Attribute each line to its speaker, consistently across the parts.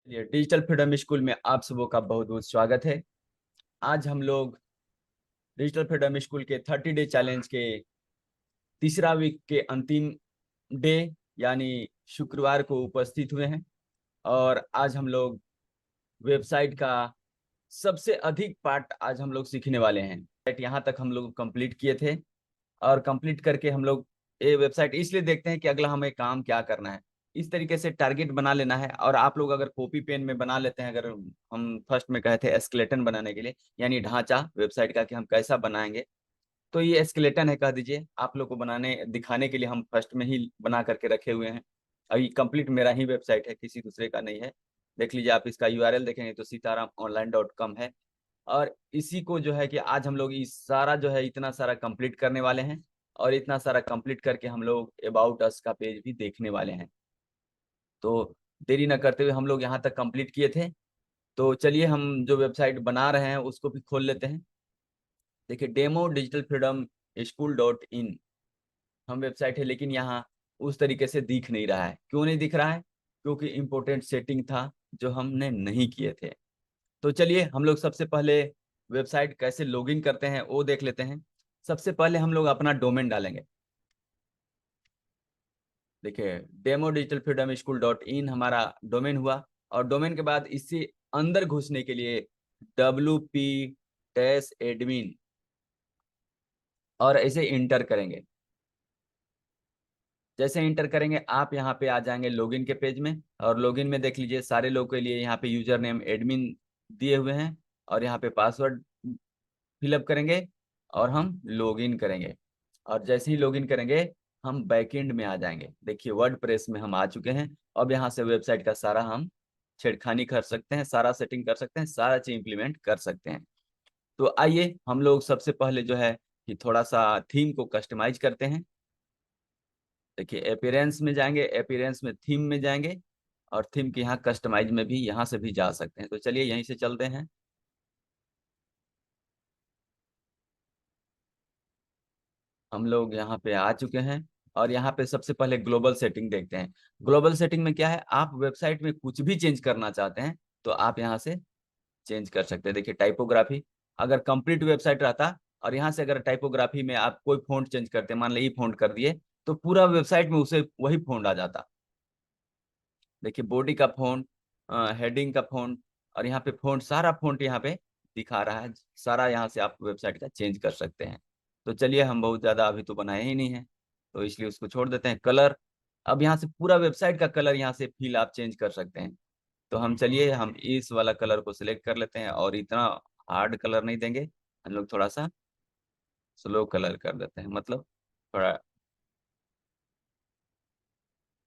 Speaker 1: ये digital freedom school में आप सबों का बहुत बहुत स्वागत है। आज हम लोग डिजिटल फ्रीडम स्कूल के 30 डे चैलेंज के तीसरा वीक के अंतिम डे यानी शुक्रवार को उपस्थित हुए हैं और आज हम लोग वेबसाइट का सबसे अधिक पार्ट आज हम लोग सीखने वाले हैं। यहाँ तक हम लोग कंप्लीट किए थे और कंप्लीट करके हम लोग ये वेबसाइट इसलिए देखते हैं कि अगला हमें काम क्या करना है। इस तरीके से टारगेट बना लेना है और आप लोग अगर कॉपी पेन में बना लेते हैं, अगर हम फर्स्ट में कहे थे स्केलेटन बनाने के लिए यानी ढांचा वेबसाइट का कि हम कैसा बनाएंगे, तो ये स्केलेटन है कह दीजिए। आप लोग को बनाने दिखाने के लिए हम फर्स्ट में ही बना करके रखे हुए हैं और ये कंप्लीट मेरा ही वेबसाइट है, किसी दूसरे का नहीं है। देख लीजिए, आप इसका यूआरएल देखेंगे तो sitaramOnline.com है और इसी को जो है कि आज हम लोग इस सारा जो है इतना सारा कंप्लीट करने वाले हैं और इतना सारा कंप्लीट करके हम लोग अबाउट अस का पेज भी देखने वाले हैं। तो देरी न करते हुए हम लोग यहाँ तक कंप्लीट किए थे, तो चलिए हम जो वेबसाइट बना रहे हैं उसको भी खोल लेते हैं। देखिए, डेमो डिजिटल फ्रीडम स्कूल.in हम वेबसाइट है, लेकिन यहाँ उस तरीके से दिख नहीं रहा है। क्यों नहीं दिख रहा है? क्योंकि इंपॉर्टेंट सेटिंग था जो हमने नहीं किए थे। तो चलिए हम लोग सबसे पहले वेबसाइट कैसे लॉगिन करते हैं वो देख लेते हैं। सबसे पहले हम लोग अपना डोमेन डालेंगे। देखिए, डेमो डिजिटल फ्रीडम स्कूल.in हमारा डोमेन हुआ और डोमेन के बाद इससे अंदर घुसने के लिए WP-admin और ऐसे इंटर करेंगे। जैसे इंटर करेंगे आप यहाँ पे आ जाएंगे लॉगिन के पेज में और लॉगिन में देख लीजिए सारे लोग के लिए यहाँ पे यूजर नेम एडमिन दिए हुए हैं और यहाँ पे पासवर्ड फिलअप करेंगे और हम लॉगिन करेंगे। और जैसे ही लॉगिन करेंगे हम बैकएंड में आ जाएंगे। देखिए, वर्डप्रेस में हम आ चुके हैं। अब यहाँ से वेबसाइट का सारा हम छेड़खानी कर सकते हैं, सारा सेटिंग कर सकते हैं, सारा चीज इंप्लीमेंट कर सकते हैं। तो आइए हम लोग सबसे पहले जो है कि थोड़ा सा थीम को कस्टमाइज करते हैं। देखिए, अपीयरेंस में जाएंगे, अपीयरेंस में थीम में जाएंगे और थीम के यहाँ कस्टमाइज में भी यहाँ से भी जा सकते हैं। तो चलिए यहीं से चलते हैं। हम लोग यहाँ पे आ चुके हैं और यहाँ पे सबसे पहले ग्लोबल सेटिंग देखते हैं। ग्लोबल सेटिंग में क्या है, आप वेबसाइट में कुछ भी चेंज करना चाहते हैं तो आप यहाँ से चेंज कर सकते हैं। देखिए, टाइपोग्राफी अगर कंप्लीट वेबसाइट रहता और यहाँ से अगर टाइपोग्राफी में आप कोई फॉन्ट चेंज करते, मान लीजिए फॉन्ट कर दिए, तो पूरा वेबसाइट में उसे वही फॉन्ट आ जाता। देखिए, बॉडी का फॉन्ट, हेडिंग का फॉन्ट और यहाँ पे फॉन्ट, सारा फॉन्ट यहाँ पे दिखा रहा है। सारा यहाँ से आप वेबसाइट का चेंज कर सकते हैं। तो चलिए, हम बहुत ज़्यादा अभी तो बनाए ही नहीं है तो इसलिए उसको छोड़ देते हैं। कलर, अब यहाँ से पूरा वेबसाइट का कलर यहाँ से फील आप चेंज कर सकते हैं। तो हम चलिए हम इस वाला कलर को सिलेक्ट कर लेते हैं और इतना हार्ड कलर नहीं देंगे, हम लोग थोड़ा सा स्लो कलर कर देते हैं, मतलब थोड़ा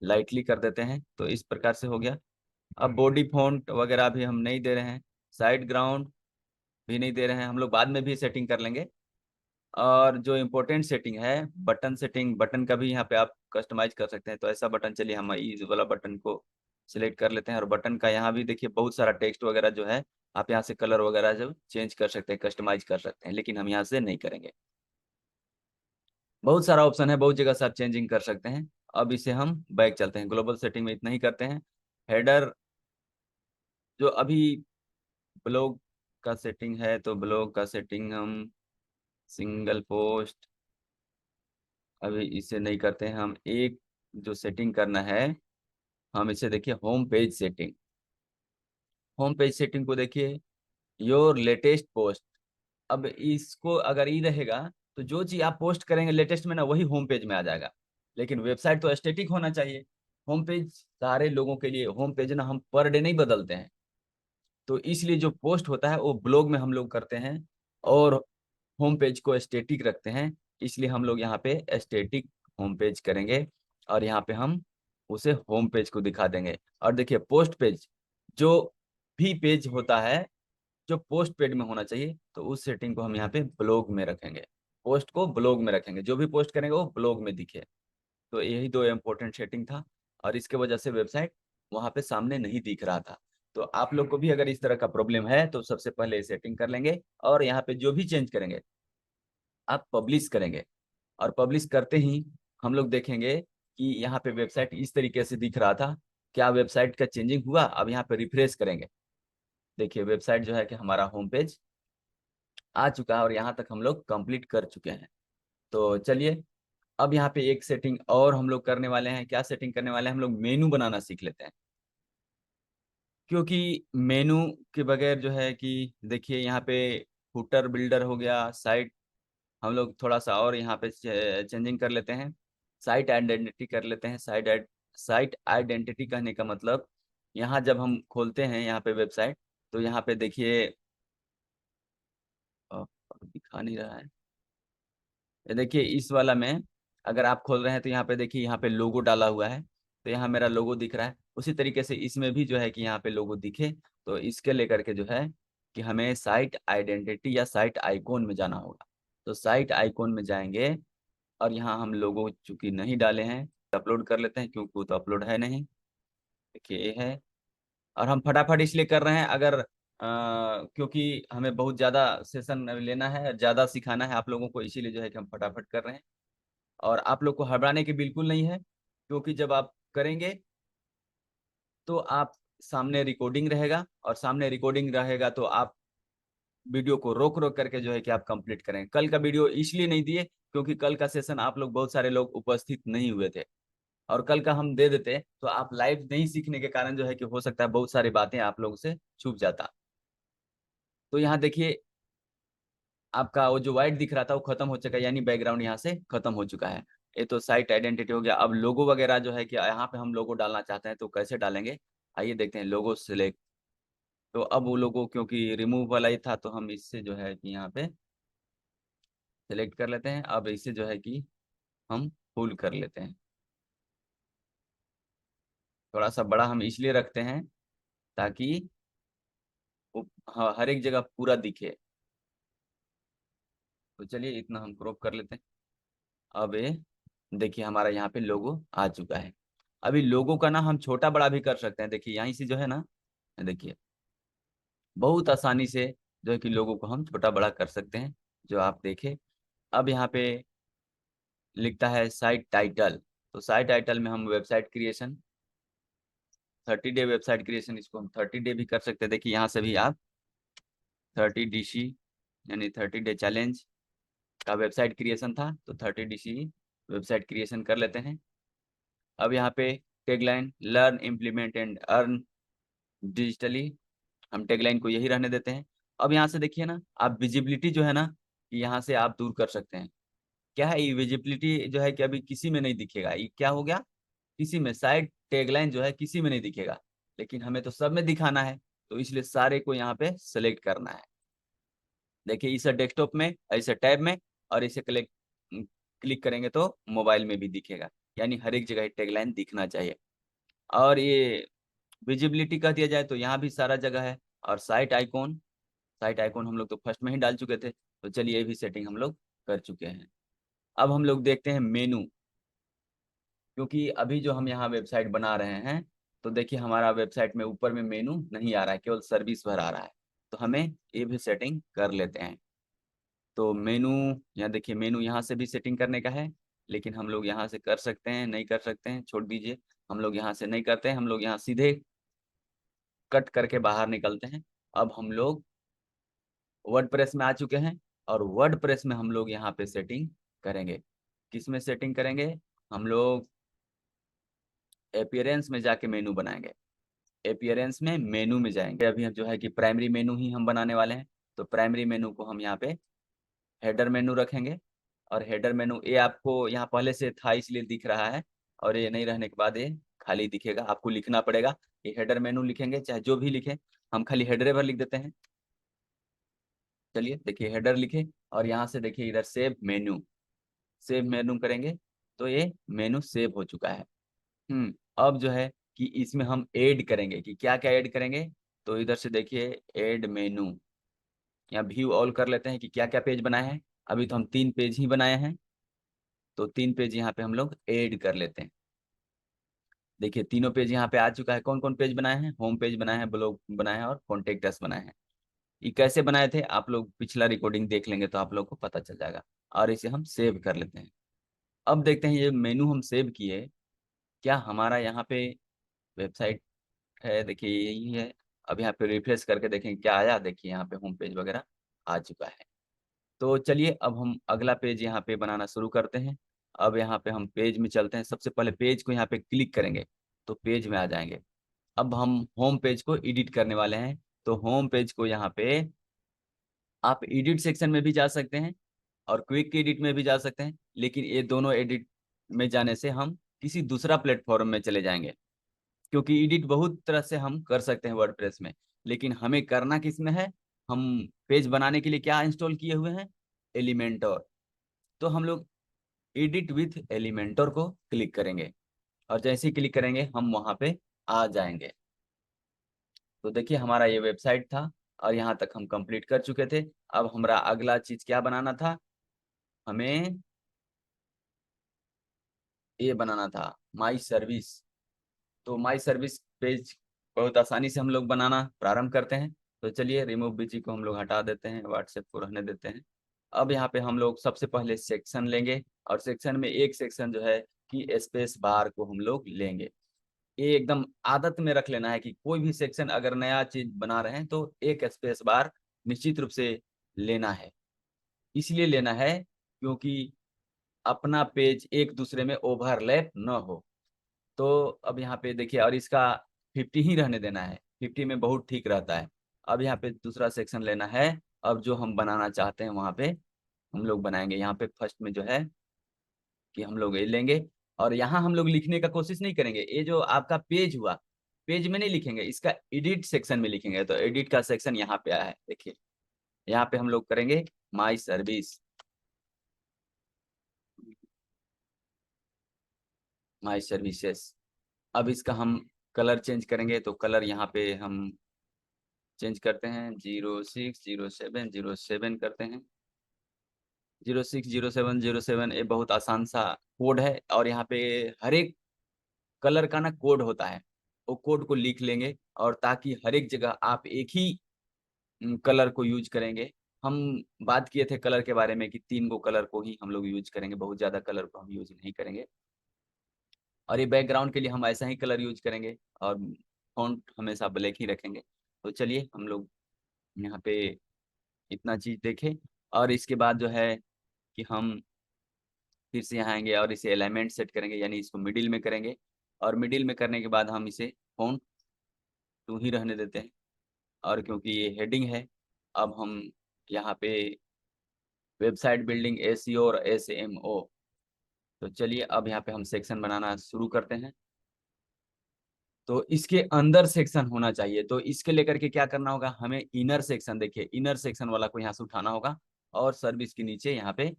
Speaker 1: लाइटली कर देते हैं। तो इस प्रकार से हो गया। अब बॉडी फॉन्ट वगैरह भी हम नहीं दे रहे हैं, साइड ग्राउंड भी नहीं दे रहे हैं, हम लोग बाद में भी सेटिंग कर लेंगे। और जो इम्पोर्टेंट सेटिंग है बटन सेटिंग, बटन का भी यहाँ पे आप कस्टमाइज कर सकते हैं। तो ऐसा बटन, चलिए हम इस वाला बटन को सिलेक्ट कर लेते हैं और बटन का यहाँ भी देखिए बहुत सारा टेक्स्ट वगैरह जो है आप यहाँ से कलर वगैरह जो चेंज कर सकते हैं, कस्टमाइज कर सकते हैं, लेकिन हम यहाँ से नहीं करेंगे। बहुत सारा ऑप्शन है, बहुत जगह से आप चेंजिंग कर सकते हैं। अब इसे हम बैक चलते हैं, ग्लोबल सेटिंग में इतना ही करते हैं। हेडर, जो अभी ब्लॉग का सेटिंग है तो ब्लॉग का सेटिंग हम सिंगल पोस्ट अभी इसे नहीं करते हैं। हम एक जो सेटिंग करना है, हम इसे देखिए home page setting. Home page setting को देखिए, योर लेटेस्ट पोस्ट। अब इसको अगर ये रहेगा तो जो चीज आप पोस्ट करेंगे लेटेस्ट में ना, वही होम पेज में आ जाएगा। लेकिन वेबसाइट तो स्टैटिक होना चाहिए। होम पेज सारे लोगों के लिए, होम पेज ना हम पर डे नहीं बदलते हैं। तो इसलिए जो पोस्ट होता है वो ब्लॉग में हम लोग करते हैं और होम पेज को स्टैटिक रखते हैं। इसलिए हम लोग यहाँ पे स्टैटिक होम पेज करेंगे और यहाँ पे हम उसे होम पेज को दिखा देंगे। और देखिए, पोस्ट पेज, जो भी पेज होता है जो पोस्ट पेड में होना चाहिए, तो उस सेटिंग को हम यहाँ पे ब्लॉग में रखेंगे। पोस्ट को ब्लॉग में रखेंगे, जो भी पोस्ट करेंगे वो ब्लॉग में दिखे। तो यही दो इम्पोर्टेंट सेटिंग था और इसके वजह से वेबसाइट वहाँ पे सामने नहीं दिख रहा था। तो आप लोग को भी अगर इस तरह का प्रॉब्लम है तो सबसे पहले सेटिंग कर लेंगे और यहाँ पे जो भी चेंज करेंगे आप पब्लिश करेंगे। और पब्लिश करते ही हम लोग देखेंगे कि यहाँ पे वेबसाइट इस तरीके से दिख रहा था। क्या वेबसाइट का चेंजिंग हुआ? अब यहाँ पे रिफ्रेश करेंगे, देखिए वेबसाइट जो है कि हमारा होम पेज आ चुका है और यहाँ तक हम लोग कंप्लीट कर चुके हैं। तो चलिए अब यहाँ पे एक सेटिंग और हम लोग करने वाले हैं। क्या सेटिंग करने वाले हैं? हम लोग मेनू बनाना सीख लेते हैं, क्योंकि मेनू के बगैर जो है कि देखिए यहाँ पे फुटर बिल्डर हो गया, साइट हम लोग थोड़ा सा और यहाँ पे चेंजिंग कर लेते हैं, साइट आइडेंटिटी कर लेते हैं। साइट आइडेंटिटी कहने का मतलब यहाँ जब हम खोलते हैं यहाँ पे वेबसाइट, तो यहाँ पे देखिए दिखा नहीं रहा है, ये देखिए इस वाला में अगर आप खोल रहे हैं तो यहाँ पे देखिए यहाँ पे लोगो डाला हुआ है, तो यहाँ मेरा लोगो दिख रहा है। उसी तरीके से इसमें भी जो है कि यहाँ पे लोगो दिखे, तो इसके लेकर के जो है कि हमें साइट आइडेंटिटी या साइट आइकॉन में जाना होगा। तो साइट आइकॉन में जाएंगे और यहाँ हम लोगो चूंकि नहीं डाले हैं, अपलोड कर लेते हैं, क्योंकि वो तो अपलोड है नहीं। देखिए ये है, और हम फटाफट इसलिए कर रहे हैं अगर क्योंकि हमें बहुत ज़्यादा सेशन लेना है, ज़्यादा सिखाना है आप लोगों को, इसीलिए जो है कि हम फटाफट कर रहे हैं। और आप लोग को घबराने की बिल्कुल नहीं है, क्योंकि जब आप करेंगे तो आप सामने रिकॉर्डिंग रहेगा, और सामने रिकॉर्डिंग रहेगा तो आप वीडियो को रोक रोक करके जो है कि आप कंप्लीट करें। कल का वीडियो इसलिए नहीं दिए क्योंकि कल का सेशन आप लोग बहुत सारे लोग उपस्थित नहीं हुए थे, और कल का हम दे देते तो आप लाइव नहीं सीखने के कारण जो है कि हो सकता है बहुत सारी बातें आप लोगों से छूट जाता। तो यहाँ देखिए आपका वो जो व्हाइट दिख रहा था वो खत्म हो चुका है, यानी बैकग्राउंड यहाँ से खत्म हो चुका है। ये तो साइट आइडेंटिटी हो गया। अब लोगो वगैरह जो है कि यहाँ पे हम लोगो डालना चाहते हैं तो कैसे डालेंगे, आइए देखते हैं। लोगो सिलेक्ट, तो अब वो लोगो क्योंकि रिमूव वाला ही था तो हम इससे जो है कि यहाँ पे सिलेक्ट कर लेते हैं। अब इसे जो है कि हम फुल कर लेते हैं, थोड़ा सा बड़ा हम इसलिए रखते हैं ताकि वो हर एक जगह पूरा दिखे। तो चलिए इतना हम क्रॉप कर लेते हैं। अब ये देखिए हमारा यहाँ पे लोगो आ चुका है। अभी लोगो का ना हम छोटा बड़ा भी कर सकते हैं, देखिए यहीं से जो है ना, देखिए बहुत आसानी से जो है कि लोगो को हम छोटा बड़ा कर सकते हैं, जो आप देखें। अब यहाँ पे लिखता है साइट टाइटल, तो साइट टाइटल में हम website creation 30 day website creation, इसको हम 30 डे भी कर सकते हैं। देखिए यहाँ से भी आप 30 DC यानी 30 डे चैलेंज का वेबसाइट क्रिएशन था, तो 30 DC वेबसाइट क्रिएशन कर लेते हैं। अब यहाँ पे tagline learn implement and earn digitally, हम टैगलाइन को यही रहने देते हैं। अब यहाँ से देखिए ना, आप विजिबिलिटी जो है ना, यहाँ से आप दूर कर सकते हैं। क्या है ये विजिबिलिटी जो है कि अभी किसी में नहीं दिखेगा, ये क्या हो गया, किसी में साइड टैगलाइन जो है किसी में नहीं दिखेगा, लेकिन हमें तो सब में दिखाना है, तो इसलिए सारे को यहाँ पे सेलेक्ट करना है। देखिए इसे डेस्कटॉप में, ऐसे टैब में, और इसे क्लिक करेंगे तो मोबाइल में भी दिखेगा, यानी हर एक जगह टैगलाइन दिखना चाहिए। और ये विजिबिलिटी का दिया जाए तो यहाँ भी सारा जगह है। और साइट आइकॉन हम लोग तो फर्स्ट में ही डाल चुके थे, तो चलिए ये भी सेटिंग हम लोग कर चुके हैं। अब हम लोग देखते हैं मेनू, क्योंकि अभी जो हम यहाँ वेबसाइट बना रहे हैं, तो देखिए हमारा वेबसाइट में ऊपर में मेनू नहीं आ रहा है, केवल सर्विस भर आ रहा है, तो हमें ये भी सेटिंग कर लेते हैं। तो मेनू, यहाँ देखिए मेनू यहाँ से भी सेटिंग करने का है, लेकिन हम लोग यहाँ से कर सकते हैं, नहीं कर सकते हैं, छोड़ दीजिए। हम लोग यहाँ से नहीं करते हैं, हम लोग यहाँ सीधे कट करके बाहर निकलते हैं। अब हम लोग वर्डप्रेस में आ चुके हैं, और वर्डप्रेस में हम लोग यहाँ पे सेटिंग करेंगे। किस में सेटिंग करेंगे? हम लोग अपीयरेंस में जाके मेनू बनाएंगे। अपीयरेंस में मेनू में जाएंगे, अभी हम जो है कि प्राइमरी मेनू ही हम बनाने वाले हैं, तो प्राइमरी मेनू को हम यहाँ पे हेडर मेनू रखेंगे। और हेडर मेनू ये आपको यहाँ पहले से था इसलिए दिख रहा है, और ये नहीं रहने के बाद ये खाली दिखेगा, आपको लिखना पड़ेगा। ये हेडर मेनू लिखेंगे, चाहे जो भी लिखें, हम खाली हेडरे भर लिख देते हैं। चलिए देखिए हेडर लिखे, और यहाँ से देखिए इधर सेव मेनू करेंगे, तो ये मेनू सेव हो चुका है। अब जो है कि इसमें हम ऐड करेंगे, कि क्या क्या ऐड करेंगे, तो इधर से देखिए ऐड मेनू, यहाँ व्यू ऑल कर लेते हैं कि क्या क्या पेज बनाए हैं। अभी तो हम 3 पेज ही बनाए हैं, तो 3 पेज यहाँ पे हम लोग ऐड कर लेते हैं। देखिए तीनों पेज यहाँ पे आ चुका है। कौन कौन पेज बनाए हैं? होम पेज बनाए हैं, ब्लॉग बनाए हैं, और कॉन्टेक्ट अस बनाए हैं। ये कैसे बनाए थे आप लोग पिछला रिकॉर्डिंग देख लेंगे तो आप लोग को पता चल जाएगा। और इसे हम सेव कर लेते हैं। अब देखते हैं ये मेनू हम सेव किए, क्या हमारा यहाँ पे वेबसाइट है, देखिए यही है। अब यहाँ पे रिफ्रेश करके देखें क्या आया, देखिए यहाँ पे होम पेज वगैरह आ चुका है। तो चलिए अब हम अगला पेज यहाँ पे बनाना शुरू करते हैं। अब यहाँ पे हम पेज में चलते हैं। सबसे पहले पेज को यहाँ पे क्लिक करेंगे तो पेज में आ जाएंगे। अब हम होम पेज को एडिट करने वाले हैं। तो होम पेज को यहाँ पे आप एडिट सेक्शन में भी जा सकते हैं और क्विक एडिट में भी जा सकते हैं, लेकिन ये दोनों एडिट में जाने से हम किसी दूसरा प्लेटफॉर्म में चले जाएंगे, क्योंकि एडिट बहुत तरह से हम कर सकते हैं वर्डप्रेस में। लेकिन हमें करना किस में है, हम पेज बनाने के लिए क्या इंस्टॉल किए हुए हैं, एलिमेंटर। तो हम लोग एडिट विथ एलिमेंटर को क्लिक करेंगे और जैसे ही क्लिक करेंगे हम वहां पे आ जाएंगे। तो देखिए हमारा ये वेबसाइट था और यहाँ तक हम कंप्लीट कर चुके थे। अब हमारा अगला चीज क्या बनाना था, हमें ये बनाना था माई सर्विस। तो माई सर्विस पेज बहुत आसानी से हम लोग बनाना प्रारंभ करते हैं। तो चलिए रिमूव बीजी को हम लोग हटा देते हैं, व्हाट्सएप को रहने देते हैं। अब यहाँ पे हम लोग सबसे पहले सेक्शन लेंगे और सेक्शन में एक सेक्शन जो है कि स्पेस बार को हम लोग लेंगे। ये एकदम आदत में रख लेना है कि कोई भी सेक्शन अगर नया चीज बना रहे हैं तो एक स्पेस बार निश्चित रूप से लेना है। इसलिए लेना है क्योंकि अपना पेज एक दूसरे में ओवरलैप न हो। तो अब यहाँ पे देखिए, और इसका 50 ही रहने देना है, 50 में बहुत ठीक रहता है। अब यहाँ पे दूसरा सेक्शन लेना है। अब जो हम बनाना चाहते हैं वहाँ पे हम लोग बनाएंगे। यहाँ पे फर्स्ट में जो है कि हम लोग ये लेंगे और यहाँ हम लोग लिखने का कोशिश नहीं करेंगे। ये जो आपका पेज हुआ, पेज में नहीं लिखेंगे, इसका एडिट सेक्शन में लिखेंगे। तो एडिट का सेक्शन यहाँ पे आया है, देखिए यहाँ पे हम लोग करेंगे माई सर्विस, माई सर्विसेस। अब इसका हम कलर चेंज करेंगे। तो कलर यहाँ पे हम चेंज करते हैं, 060707 करते हैं। 060707 ये बहुत आसान सा कोड है और यहाँ पे हर एक कलर का ना कोड होता है। वो कोड को लिख लेंगे और ताकि हर एक जगह आप एक ही कलर को यूज करेंगे। हम बात किए थे कलर के बारे में कि 3 गो कलर को ही हम लोग यूज करेंगे, बहुत ज्यादा कलर को हम यूज नहीं करेंगे। और ये बैकग्राउंड के लिए हम ऐसा ही कलर यूज करेंगे और फॉन्ट हमेशा ब्लैक ही रखेंगे। तो चलिए हम लोग यहाँ पे इतना चीज देखें और इसके बाद जो है कि हम फिर से यहाँ आएंगे और इसे अलाइनमेंट सेट करेंगे, यानी इसको मिडिल में करेंगे। और मिडिल में करने के बाद हम इसे फॉन्ट टू ही रहने देते हैं। और क्योंकि ये हेडिंग है, अब हम यहाँ पे वेबसाइट बिल्डिंग एसईओ और एसएमओ। तो चलिए अब यहाँ पे हम सेक्शन बनाना शुरू करते हैं। तो इसके अंदर सेक्शन होना चाहिए। तो इसके लेकर के क्या करना होगा, हमें इनर सेक्शन, देखिए इनर सेक्शन वाला को यहाँ से उठाना होगा और सर्विस के नीचे यहाँ पे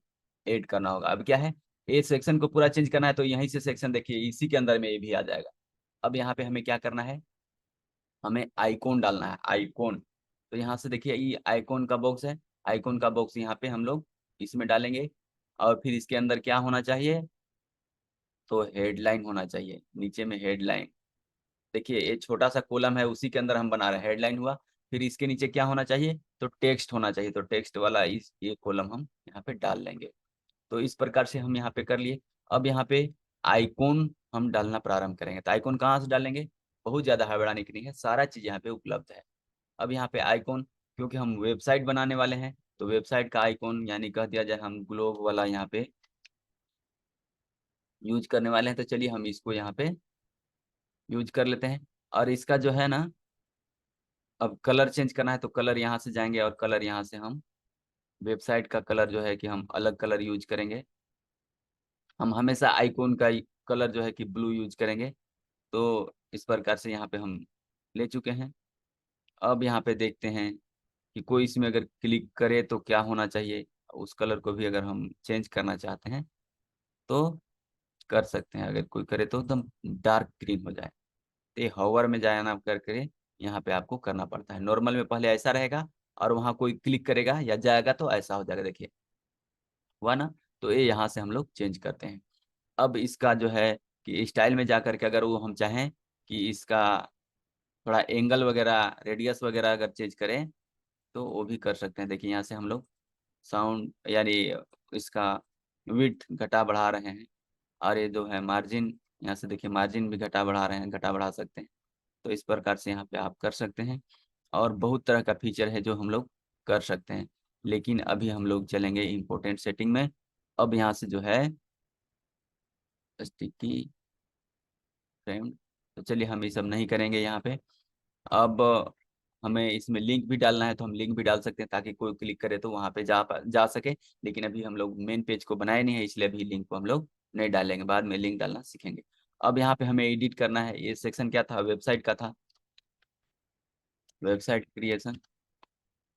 Speaker 1: ऐड करना होगा। अब क्या है, ए सेक्शन को पूरा चेंज करना है तो यहीं से सेक्शन देखिए इसी के अंदर में ये भी आ जाएगा। अब यहाँ पे हमें क्या करना है, हमें आइकॉन डालना है, आइकॉन। तो यहाँ से देखिए ये आइकॉन का बॉक्स है, आइकॉन का बॉक्स यहाँ पे हम लोग इसमें डालेंगे। और फिर इसके अंदर क्या होना चाहिए, तो हेडलाइन होना चाहिए, नीचे में हेडलाइन। देखिए ये छोटा सा कॉलम है उसी के अंदर हम बना रहे हैं, हेडलाइन हुआ। फिर इसके नीचे क्या होना चाहिए, तो टेक्स्ट होना चाहिए। तो टेक्स्ट वाला इस ये कॉलम हम यहाँ पे डाल लेंगे। तो इस प्रकार से हम यहाँ पे कर लिए। अब यहाँ पे आइकॉन हम डालना प्रारंभ करेंगे। तो आइकॉन कहाँ से डालेंगे, बहुत ज्यादा हड़बड़ाने की नहीं है, सारा चीज यहाँ पे उपलब्ध है। अब यहाँ पे आइकॉन, क्योंकि हम वेबसाइट बनाने वाले हैं तो वेबसाइट का आइकॉन यानी कह दिया जाए हम ग्लोब वाला यहाँ पे यूज करने वाले हैं। तो चलिए हम इसको यहाँ पे यूज कर लेते हैं। और इसका जो है ना, अब कलर चेंज करना है तो कलर यहाँ से जाएंगे और कलर यहाँ से हम वेबसाइट का कलर जो है कि हम अलग कलर यूज करेंगे। हम हमेशा आइकॉन का कलर जो है कि ब्लू यूज करेंगे। तो इस प्रकार से यहाँ पे हम ले चुके हैं। अब यहाँ पे देखते हैं कि कोई इसमें अगर क्लिक करे तो क्या होना चाहिए। उस कलर को भी अगर हम चेंज करना चाहते हैं तो कर सकते हैं। अगर कोई करे तो एकदम डार्क ग्रीन हो जाए। तो ये हॉवर में जाना करके यहाँ पे आपको करना पड़ता है। नॉर्मल में पहले ऐसा रहेगा और वहाँ कोई क्लिक करेगा या जाएगा तो ऐसा हो जाएगा, देखिए हुआ ना। तो ये यहाँ से हम लोग चेंज करते हैं। अब इसका जो है कि स्टाइल में जा करके अगर वो हम चाहें कि इसका थोड़ा एंगल वगैरह रेडियस वगैरह अगर चेंज करें तो वो भी कर सकते हैं। देखिए यहाँ से हम लोग साउंड यानी इसका विड्थ घटा बढ़ा रहे हैं और ये जो है मार्जिन यहाँ से देखिए मार्जिन भी घटा बढ़ा रहे हैं, घटा बढ़ा सकते हैं। तो इस प्रकार से यहाँ पे आप कर सकते हैं और बहुत तरह का फीचर है जो हम लोग कर सकते हैं। लेकिन अभी हम लोग चलेंगे इम्पोर्टेंट सेटिंग में। अब यहाँ से जो है स्टिकी फ्रेम, तो चलिए हम ये सब नहीं करेंगे यहाँ पे। अब हमें इसमें लिंक भी डालना है तो हम लिंक भी डाल सकते हैं ताकि कोई क्लिक करे तो वहाँ पे जा सके। लेकिन अभी हम लोग मेन पेज को बनाए नहीं है, इसलिए अभी लिंक को हम लोग नहीं डालेंगे, बाद में लिंक डालना सीखेंगे। अब यहाँ पे हमें एडिट करना है। ये सेक्शन क्या था, वेबसाइट का था, वेबसाइट क्रिएशन।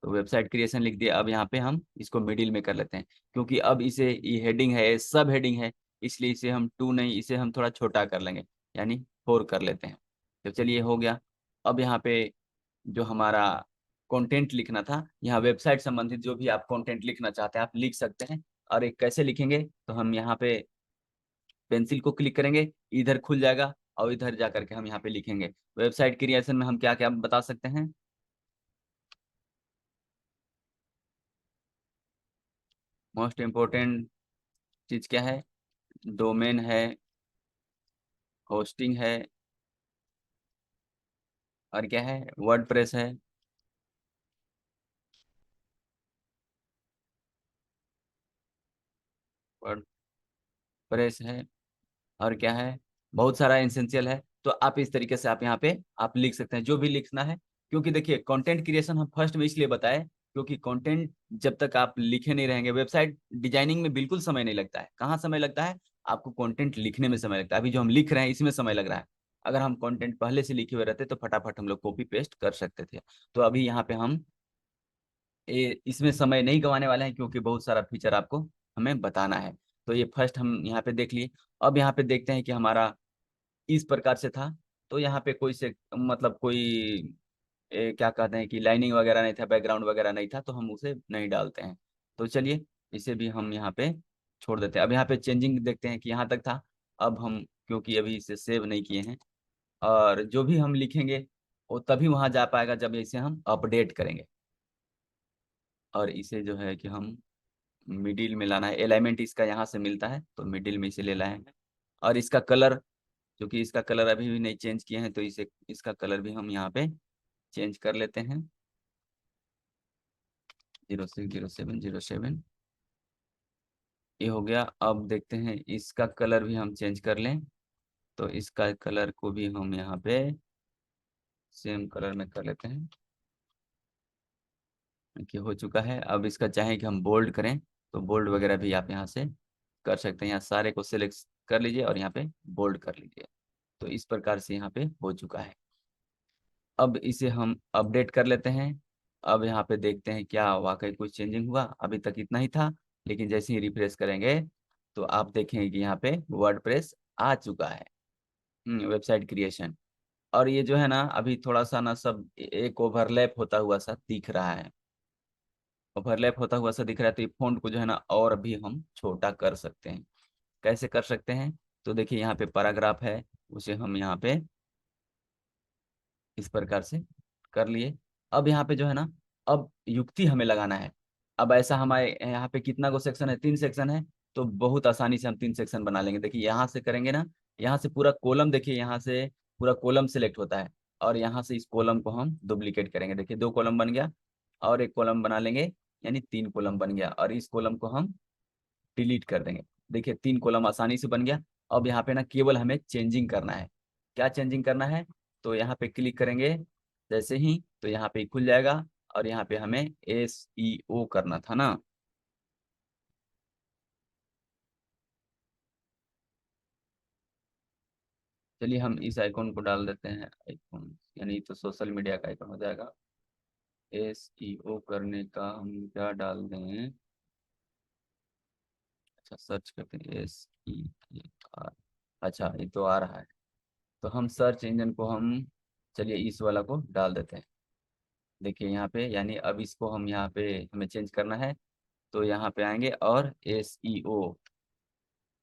Speaker 1: तो वेबसाइट क्रिएशन लिख दिया। अब यहाँ पे हम इसको मिडिल में कर लेते हैं, क्योंकि अब इसे ये हेडिंग है, सब हेडिंग है, इसलिए इसे हम 2 नहीं, इसे हम थोड़ा छोटा कर लेंगे, यानी 4 कर लेते हैं। तो चलिए हो गया। अब यहाँ पे जो हमारा कंटेंट लिखना था, यहाँ वेबसाइट संबंधित जो भी आप कंटेंट लिखना चाहते हैं आप लिख सकते हैं। और एक कैसे लिखेंगे, तो हम यहाँ पे पेंसिल को क्लिक करेंगे, इधर खुल जाएगा और इधर जा करके हम यहाँ पे लिखेंगे। वेबसाइट क्रिएशन में हम क्या क्या बता सकते हैं। मोस्ट इम्पोर्टेंट चीज क्या है, डोमेन है, होस्टिंग है, और क्या है, वर्डप्रेस है। वर्डप्रेस है, और क्या है, बहुत सारा एसेंशियल है। तो आप इस तरीके से आप यहाँ पे आप लिख सकते हैं जो भी लिखना है। क्योंकि देखिए कंटेंट क्रिएशन हम फर्स्ट में इसलिए बताए क्योंकि कंटेंट जब तक आप लिखे नहीं रहेंगे, वेबसाइट डिजाइनिंग में बिल्कुल समय नहीं लगता है। कहाँ समय लगता है, आपको कंटेंट लिखने में समय लगता है। अभी जो हम लिख रहे हैं इसमें समय लग रहा है। अगर हम कंटेंट पहले से लिखे हुए रहते तो फटाफट हम लोग कॉपी पेस्ट कर सकते थे। तो अभी यहाँ पे हम इसमें समय नहीं गंवाने वाले हैं, क्योंकि बहुत सारा फीचर आपको हमें बताना है। तो ये फर्स्ट हम यहाँ पे देख लिए। अब यहाँ पे देखते हैं कि हमारा इस प्रकार से था। तो यहाँ पे कोई से मतलब कोई क्या कहते हैं कि लाइनिंग वगैरह नहीं था, बैकग्राउंड वगैरह नहीं था, तो हम उसे नहीं डालते हैं। तो चलिए इसे भी हम यहाँ पे छोड़ देते हैं। अब यहाँ पे चेंजिंग देखते हैं कि यहाँ तक था। अब हम क्योंकि अभी इसे सेव नहीं किए हैं, और जो भी हम लिखेंगे वो तभी वहाँ जा पाएगा जब इसे हम अपडेट करेंगे। और इसे जो है कि हम मिडिल में लाना है, एलाइनमेंट इसका यहाँ से मिलता है तो मिडिल में इसे ले लाए हैं। और इसका कलर, क्योंकि इसका कलर अभी भी नहीं चेंज किए हैं, तो इसे इसका कलर भी हम यहाँ पे चेंज कर लेते हैं। 060707 ये हो गया। अब देखते हैं इसका कलर भी हम चेंज कर लें। तो इसका कलर को भी हम यहाँ पे सेम कलर में कर लेते हैं कि हो चुका है। अब इसका चाहे कि हम बोल्ड करें तो बोल्ड वगैरह भी आप यहाँ से कर सकते हैं। यहाँ सारे को सिलेक्ट कर लीजिए और यहाँ पे बोल्ड कर लीजिए। तो इस प्रकार से यहाँ पे हो चुका है। अब इसे हम अपडेट कर लेते हैं। अब यहाँ पे देखते हैं क्या वाकई कुछ चेंजिंग हुआ। अभी तक इतना ही था, लेकिन जैसे ही रिफ्रेश करेंगे तो आप देखेंगे कि यहाँ पे वर्डप्रेस आ चुका है, वेबसाइट क्रिएशन। और ये जो है ना अभी थोड़ा सा ना सब एक ओवरलैप होता हुआ सा दिख रहा है, ओवरलैप होता हुआ सा दिख रहा है। तो ये फॉन्ट को जो है ना और भी हम छोटा कर सकते हैं। कैसे कर सकते हैं, तो देखिए यहाँ पे पैराग्राफ है, उसे हम यहाँ पे इस प्रकार से कर लिए। अब यहाँ पे जो है ना, अब युक्ति हमें लगाना है। अब ऐसा हमारे यहाँ पे कितना को सेक्शन है, 3 सेक्शन है। तो बहुत आसानी से हम 3 सेक्शन बना लेंगे। देखिए यहाँ से करेंगे ना, यहाँ से पूरा कॉलम, देखिए यहाँ से पूरा कॉलम सिलेक्ट होता है। और यहाँ से इस कॉलम को हम डुप्लीकेट करेंगे। देखिए 2 कॉलम बन गया, और एक कॉलम बना लेंगे, यानी 3 कॉलम बन गया। और इस कॉलम को हम डिलीट कर देंगे। देखिए 3 कॉलम आसानी से बन गया। अब यहाँ पे ना केवल हमें चेंजिंग करना है। क्या चेंजिंग करना है, तो यहाँ पे क्लिक करेंगे जैसे ही, तो यहाँ पे खुल जाएगा। और यहाँ पे हमें SEO करना था ना। चलिए हम इस आइकॉन को डाल देते हैं, आइकॉन यानी तो सोशल मीडिया का आइकॉन हो जाएगा। SEO करने का हम क्या डाल दें, अच्छा सर्च करते हैं SER। अच्छा ये तो आ रहा है, तो हम सर्च इंजन को हम, चलिए इस वाला को डाल देते हैं। देखिए यहाँ पे, यानी अब इसको हम यहाँ पे हमें चेंज करना है। तो यहाँ पे आएंगे और SEO,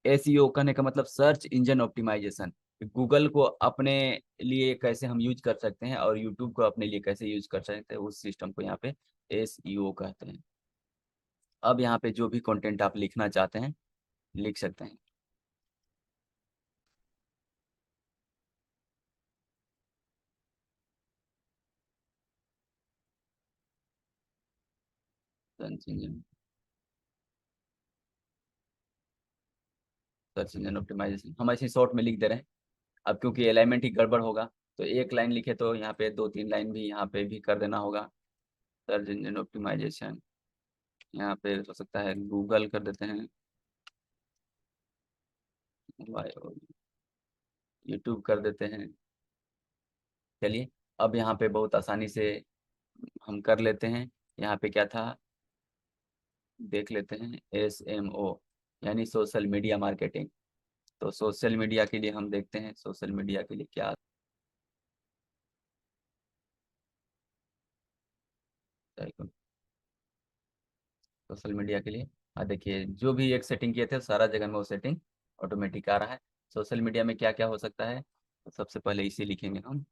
Speaker 1: SEO कहने का मतलब सर्च इंजन ऑप्टिमाइजेशन। गूगल को अपने लिए कैसे हम यूज कर सकते हैं और यूट्यूब को अपने लिए कैसे यूज कर सकते हैं, उस सिस्टम को यहाँ पे SEO कहते हैं। अब यहाँ पे जो भी कंटेंट आप लिखना चाहते हैं लिख सकते हैं। Search engine, search engine optimisation हम ऐसे शॉर्ट में लिख दे रहे हैं। अब क्योंकि अलाइनमेंट ही गड़बड़ होगा तो एक लाइन लिखे तो यहाँ पे 2-3 लाइन भी यहाँ पे भी कर देना होगा। सर्च इंजन ऑप्टिमाइजेशन यहाँ पे हो सकता है गूगल कर देते हैं, यूट्यूब कर देते हैं। चलिए अब यहाँ पे बहुत आसानी से हम कर लेते हैं। यहाँ पे क्या था देख लेते हैं, SMO यानी सोशल मीडिया मार्केटिंग। तो सोशल मीडिया के लिए हम देखते हैं सोशल मीडिया के लिए क्या सोशल मीडिया के लिए। देखिए जो भी एक सेटिंग किए थे सारा जगह में वो सेटिंग ऑटोमेटिक आ रहा है। सोशल मीडिया में क्या क्या हो सकता है, तो सबसे पहले इसे लिखेंगे हम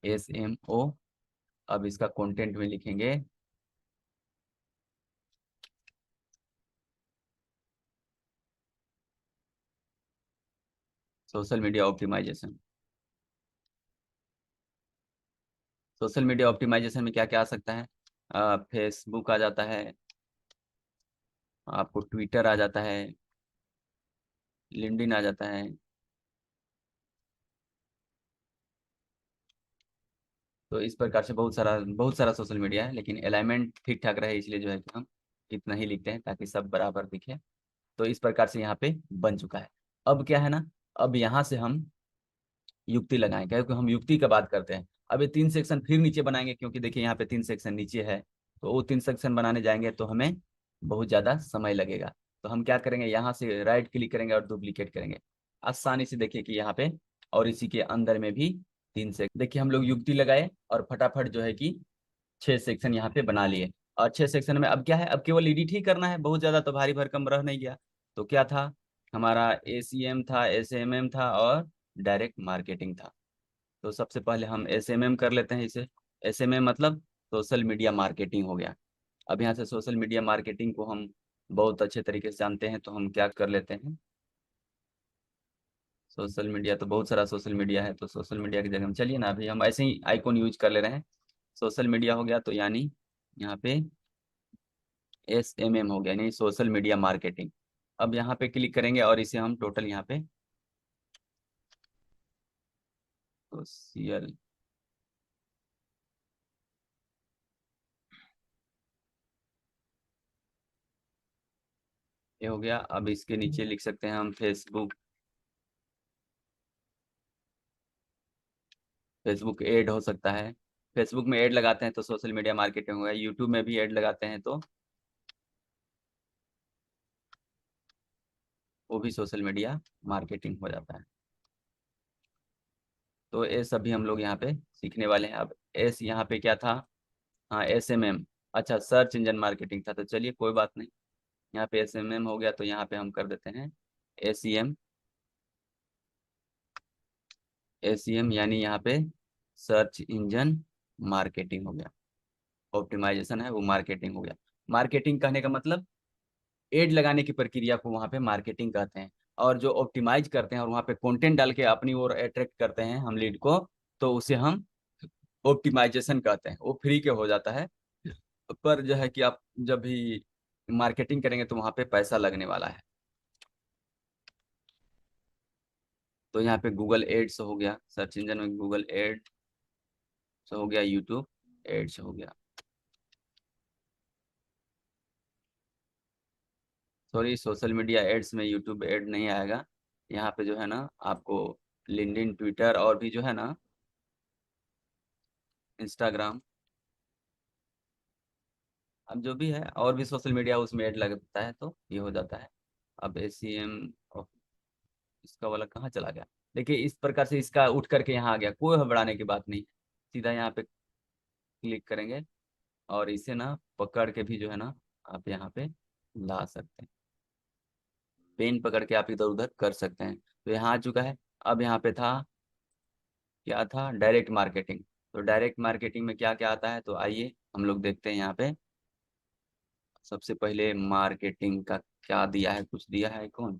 Speaker 1: SMO। अब इसका कंटेंट में लिखेंगे social media optimisation. Social media optimisation में क्या क्या आ सकता है, फेसबुक आ जाता है, आपको ट्विटर आ जाता है, लिंक्डइन आ जाता है। तो इस प्रकार से बहुत सारा सोशल मीडिया है, लेकिन अलाइनमेंट ठीक ठाक रहे इसलिए जो है कि हम इतना ही लिखते हैं ताकि सब बराबर दिखे। तो इस प्रकार से यहाँ पे बन चुका है। अब क्या है ना, अब यहाँ से हम युक्ति लगाएं क्योंकि हम युक्ति का बात करते हैं। अब ये 3 सेक्शन फिर नीचे बनाएंगे क्योंकि देखिए यहाँ पे 3 सेक्शन नीचे है, तो वो 3 सेक्शन बनाने जाएंगे तो हमें बहुत ज़्यादा समय लगेगा। तो हम क्या करेंगे, यहाँ से राइट क्लिक करेंगे और डुप्लीकेट करेंगे। आसानी से देखिए कि यहाँ पे और इसी के अंदर में भी 3 सेक्शन, देखिए हम लोग युक्ति लगाए और फटाफट जो है कि 6 सेक्शन यहाँ पे बना लिए। और 6 सेक्शन में अब क्या है, अब केवल एडिट ही करना है, बहुत ज़्यादा तो भारी भरकम रह नहीं गया। तो क्या था हमारा, ACM था, SMM था और डायरेक्ट मार्केटिंग था। तो सबसे पहले हम SMM कर लेते हैं इसे। SMM मतलब सोशल मीडिया मार्केटिंग हो गया। अब यहाँ से सोशल मीडिया मार्केटिंग को हम बहुत अच्छे तरीके से जानते हैं, तो हम क्या कर लेते हैं, सोशल मीडिया तो बहुत सारा सोशल मीडिया है, तो सोशल मीडिया की जगह हम चलिए ना अभी हम ऐसे ही आइकॉन यूज कर ले रहे हैं। सोशल मीडिया हो गया तो यानी यहाँ पे SMM हो गया यानी सोशल मीडिया मार्केटिंग। अब यहाँ पे क्लिक करेंगे और इसे हम टोटल यहाँ पे सोशल, ये हो गया। अब इसके नीचे लिख सकते हैं हम फेसबुक, फेसबुक एड हो सकता है। फेसबुक में एड लगाते हैं तो सोशल मीडिया मार्केटिंग होगा। यूट्यूब में भी एड लगाते हैं तो वो भी सोशल मीडिया मार्केटिंग हो जाता है। तो ये सभी हम लोग यहाँ पे सीखने वाले हैं। अब एस यहाँ पे क्या था, हाँ SMM, अच्छा सर्च इंजन मार्केटिंग था, तो चलिए कोई बात नहीं। यहाँ पे SMM हो गया तो यहाँ पे हम कर देते हैं ACM। ACM यानी यहाँ पे सर्च इंजन मार्केटिंग हो गया, ऑप्टिमाइजेशन है वो मार्केटिंग हो गया। मार्केटिंग कहने का मतलब एड लगाने की प्रक्रिया को वहाँ पे मार्केटिंग कहते हैं। और जो ऑप्टिमाइज करते हैं और वहाँ पे कंटेंट डाल के अपनी ओर अट्रैक्ट करते हैं हम लीड को, तो उसे हम ऑप्टिमाइजेशन कहते हैं। वो फ्री के हो जाता है, पर जो है कि आप जब भी मार्केटिंग करेंगे तो वहाँ पे पैसा लगने वाला है। तो यहाँ पे गूगल एड्स हो गया, सर्च इंजन में गूगल एड्स हो गया, यूट्यूब एड्स हो गया। सॉरी, सोशल मीडिया एड्स में यूट्यूब एड नहीं आएगा। यहाँ पे जो है ना आपको लिंक्डइन, ट्विटर और भी जो है ना इंस्टाग्राम, अब जो भी है और भी सोशल मीडिया उसमें ऐड लगता है तो ये हो जाता है। अब ACM इसका वाला कहाँ चला गया, देखिए इस प्रकार से इसका उठ करके यहाँ आ गया, कोई घबराने की बात नहीं। सीधा यहाँ पे क्लिक करेंगे और इसे ना पकड़ के भी जो है ना आप यहाँ पे ला सकते हैं, पेन पकड़ के आप इधर उधर कर सकते हैं। तो यहाँ आ चुका है। अब यहाँ पे था, क्या था, डायरेक्ट मार्केटिंग। तो डायरेक्ट मार्केटिंग में क्या क्या आता है, तो आइए हम लोग देखते हैं यहाँ पे। सबसे पहले मार्केटिंग का क्या दिया है, कुछ दिया है कौन,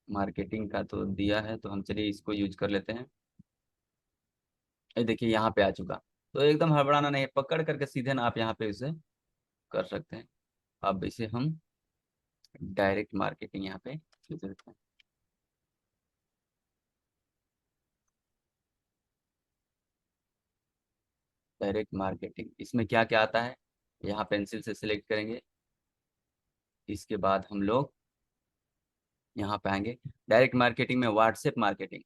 Speaker 1: मार्केटिंग का तो दिया है, तो हम चलिए इसको यूज कर लेते हैं। ये देखिए यहाँ पे आ चुका। तो एकदम हड़बड़ाना नहीं है, पकड़ करके सीधे ना आप यहाँ पे इसे कर सकते हैं। अब इसे हम डायरेक्ट मार्केटिंग यहाँ पे यूज करते हैं। डायरेक्ट मार्केटिंग इसमें क्या क्या आता है, यहाँ पेंसिल से सिलेक्ट करेंगे। इसके बाद हम लोग यहाँ पे आएंगे डायरेक्ट मार्केटिंग में व्हाट्सएप मार्केटिंग।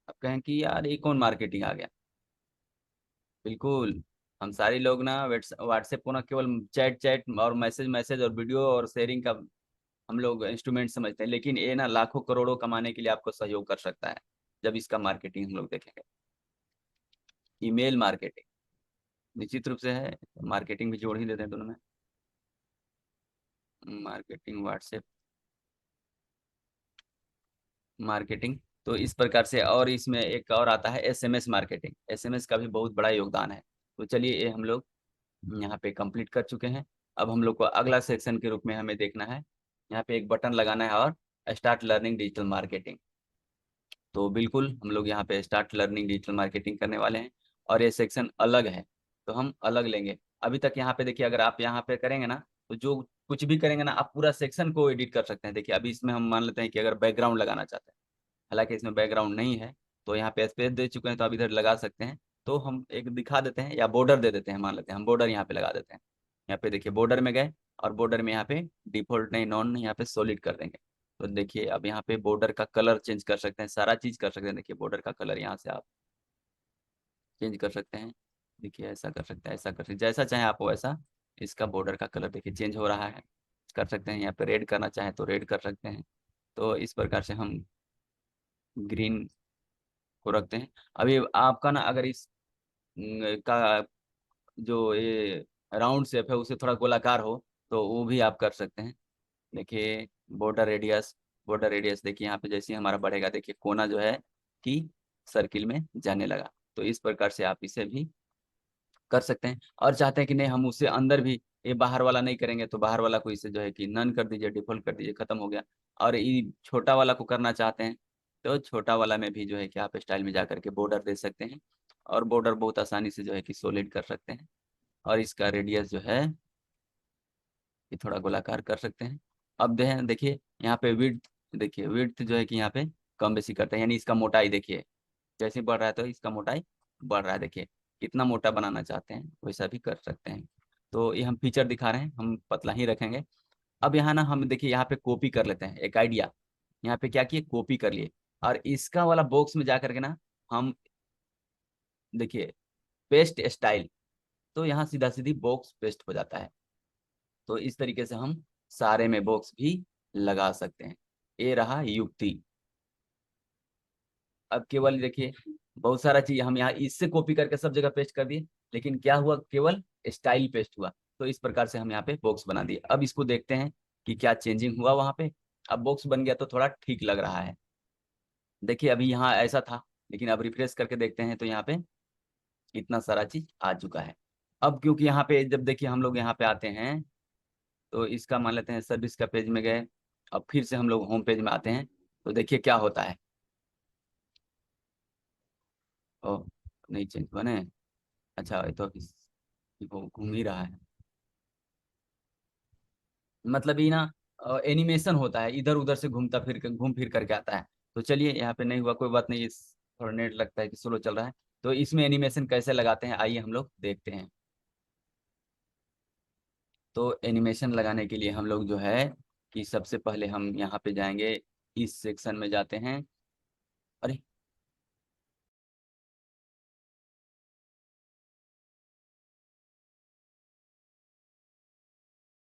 Speaker 1: अब कहें कि यार ये कौन मार्केटिंग आ गया, बिल्कुल। हम सारे लोग ना व्हाट्सएप को ना केवल चैट चैट और मैसेज मैसेज और वीडियो और शेयरिंग का हम लोग इंस्ट्रूमेंट समझते हैं, लेकिन ये ना लाखों करोड़ों कमाने के लिए आपको सहयोग कर सकता है जब इसका मार्केटिंग हम लोग देखेंगे। ईमेल मार्केटिंग निश्चित रूप से है, मार्केटिंग भी जोड़ ही देते हैं दोनों में। मार्केटिंग व्हाट्सएप मार्केटिंग, तो इस प्रकार से। और इसमें एक और आता है एसएमएस मार्केटिंग, एसएमएस का भी बहुत बड़ा योगदान है। तो चलिए ये हम लोग यहाँ पे कंप्लीट कर चुके हैं। अब हम लोग को अगला सेक्शन के रूप में हमें देखना है, यहाँ पे एक बटन लगाना है और स्टार्ट लर्निंग डिजिटल मार्केटिंग। तो बिल्कुल हम लोग यहाँ पे स्टार्ट लर्निंग डिजिटल मार्केटिंग करने वाले हैं, और ये सेक्शन अलग है तो हम अलग लेंगे। अभी तक यहाँ पे देखिए, अगर आप यहाँ पे करेंगे ना तो जो कुछ भी करेंगे ना, आप पूरा सेक्शन को एडिट कर सकते हैं। देखिए अभी इसमें हम मान लेते हैं कि अगर बैकग्राउंड लगाना चाहते हैं, हालांकि इसमें बैकग्राउंड नहीं है, तो यहाँ पे स्पेस दे चुके हैं तो आप इधर लगा सकते हैं। तो हम एक दिखा देते हैं, या बॉर्डर दे देते हैं, मान लेते हैं हम बॉर्डर यहाँ पे लगा देते हैं। यहाँ पे देखिए बॉर्डर में गए, और बॉर्डर में यहाँ पे डिफॉल्ट नहीं, नॉन नहीं, यहाँ पे सॉलिड कर देंगे। तो देखिए अब यहाँ पे बॉर्डर का कलर चेंज कर सकते हैं, सारा चीज कर सकते हैं। देखिए बॉर्डर का कलर यहाँ से आप चेंज कर सकते हैं। देखिए ऐसा कर सकते हैं, ऐसा कर सकते हैं, जैसा चाहे आप वैसा। इसका बॉर्डर का कलर देखिए चेंज हो रहा है, कर सकते हैं। यहाँ पे रेड करना चाहें तो रेड कर सकते हैं। तो इस प्रकार से हम ग्रीन को रखते हैं। अभी आपका ना अगर इस का जो ये राउंड शेप है उसे थोड़ा गोलाकार हो तो वो भी आप कर सकते हैं। देखिए बॉर्डर रेडियस, बॉर्डर रेडियस देखिए यहाँ पे जैसे ही हमारा बढ़ेगा, देखिए कोना जो है कि सर्किल में जाने लगा। तो इस प्रकार से आप इसे भी कर सकते हैं। और चाहते हैं कि नहीं हम उससे अंदर भी ये बाहर वाला नहीं करेंगे, तो बाहर वाला को इसे जो है कि नन कर दीजिए, डिफॉल्ट कर दीजिए, खत्म हो गया। और ये छोटा वाला को करना चाहते हैं तो छोटा वाला में भी जो है कि आप स्टाइल में जा करके बॉर्डर दे सकते हैं, और बॉर्डर बहुत आसानी से जो है कि सॉलिड कर सकते हैं। और इसका रेडियस जो है ये थोड़ा गोलाकार कर सकते हैं। अब देखिए यहाँ पे विड्थ, देखिए विड्थ जो है कि यहाँ पे कम बेसी करते हैं, यानी इसका मोटाई देखिए जैसे बढ़ रहा है तो इसका मोटाई बढ़ रहा है। देखिए कितना मोटा बनाना चाहते हैं वैसा भी कर सकते हैं। तो ये हम फीचर दिखा रहे हैं, हम पतला ही रखेंगे। अब यहाँ ना हम देखिए यहाँ पे कॉपी कर लेते हैं एक आइडिया। यहाँ पे क्या किए, कॉपी कर लिए, और इसका वाला बॉक्स में जा करके ना हम देखिए पेस्ट स्टाइल, तो यहाँ सीधा सीधी बॉक्स पेस्ट हो जाता है। तो इस तरीके से हम सारे में बॉक्स भी लगा सकते हैं। ये रहा युक्ति। अब केवल देखिए बहुत सारा चीज हम यहाँ इससे कॉपी करके सब जगह पेस्ट कर दिए, लेकिन क्या हुआ, केवल स्टाइल पेस्ट हुआ। तो इस प्रकार से हम यहाँ पे बॉक्स बना दिए। अब इसको देखते हैं कि क्या चेंजिंग हुआ वहां पे। अब बॉक्स बन गया तो थोड़ा ठीक लग रहा है। देखिए अभी यहाँ ऐसा था, लेकिन अब रिफ्रेश करके देखते हैं तो यहाँ पे इतना सारा चीज आ चुका है। अब क्योंकि यहाँ पे जब देखिए हम लोग यहाँ पे आते हैं, तो इसका मान लेते हैं सर्विस का पेज में गए, अब फिर से हम लोग होम पेज में आते हैं, तो देखिए क्या होता है। ओ नहीं चेंज बने, अच्छा ये तो वो घूम ही रहा है। मतलब ये ना एनिमेशन होता है, इधर उधर से घूम फिर करके आता है। तो चलिए यहाँ पे नहीं हुआ, कोई बात नहीं, थोड़ा नेट लगता है कि स्लो चल रहा है। तो इसमें एनिमेशन कैसे लगाते हैं आइए हम लोग देखते हैं। तो एनिमेशन लगाने के लिए हम लोग जो है कि सबसे पहले हम यहाँ पे जाएंगे, इस सेक्शन में जाते हैं। अरे